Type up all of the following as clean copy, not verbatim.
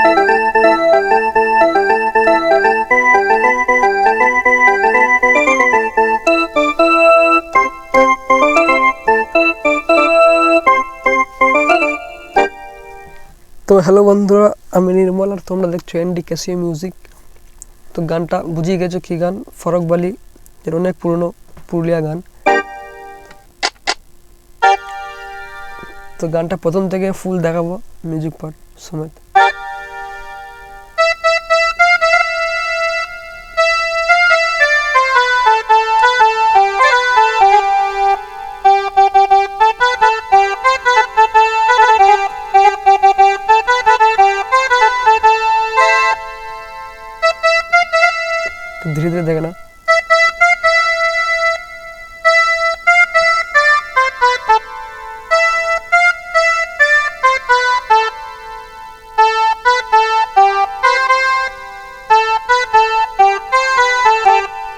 তো হ্যালো বন্ধুরা, আমি নির্মল আর তোমরা দেখছো ক্যাসিও মিউজিক। তো গানটা বুঝিয়ে গেছো কি গান, ফরক বালি, এর অনেক পুরনো পুরুলিয়া গান। তো গানটা প্রথম থেকে ফুল দেখাবো মিউজিক পার্ট সমেত। ধীরে ধীরে দেখে না।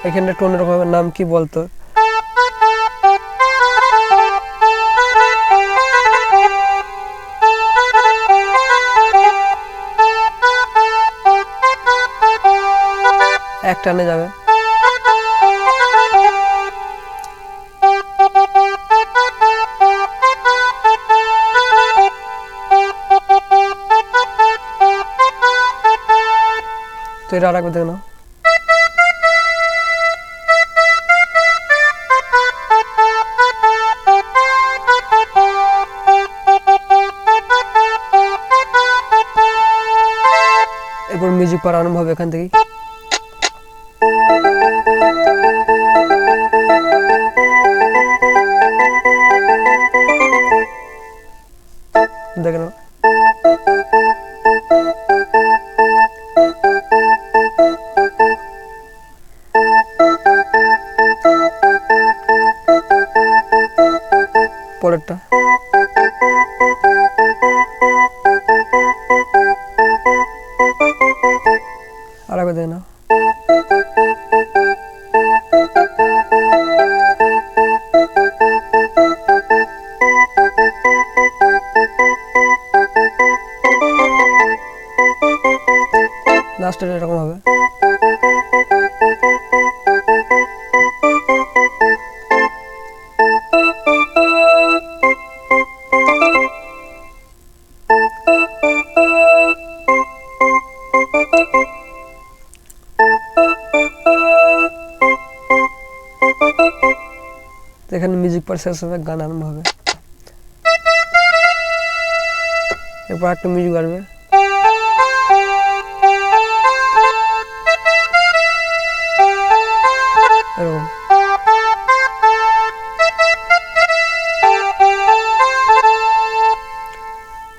এখানে একটু অন্যরকম নাম কি বলতো, এক টানে যাবে। তো এটা আর একবার দেখে নাও। এরপর মিউজিক পার আরম্ভ হবে এখান থেকেই। দেখে নাও। পরেরটা আর একবার দেখে নাও। লাস্টের এরকম হবে। এখানে মিউজিক পার শেষ হবে, গান আরম্ভ হবে। এরপর একটা মিউজিক বাড়বে। এরকম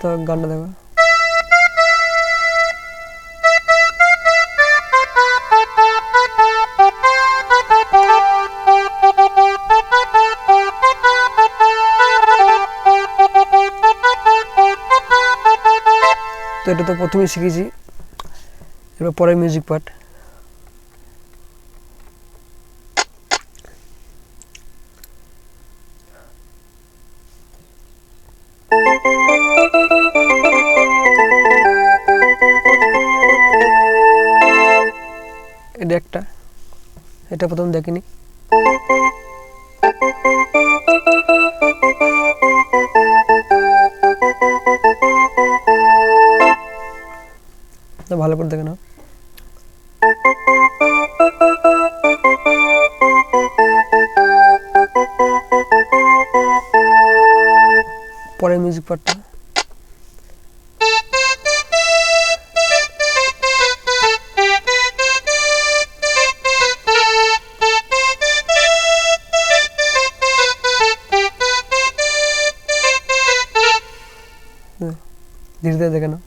তো গানটা দেখো। তো এটা তো প্রথমেই শিখেছি, এবার পরের মিউজিক পার্ট। এটা একটা, এটা প্রথম দেখিনি। ভালো করে দেখে নাও। পরের মিউজিক পার্টটা ধীরে ধীরে দেখে নাও।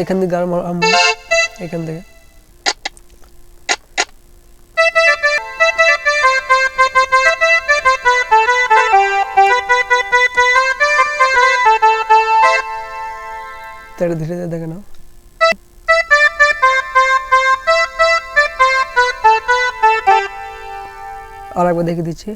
এখান থেকে গান এখান থেকে তো এটা ধীরে ধীরে দেখে নাও। আর একবার দেখে দিচ্ছি।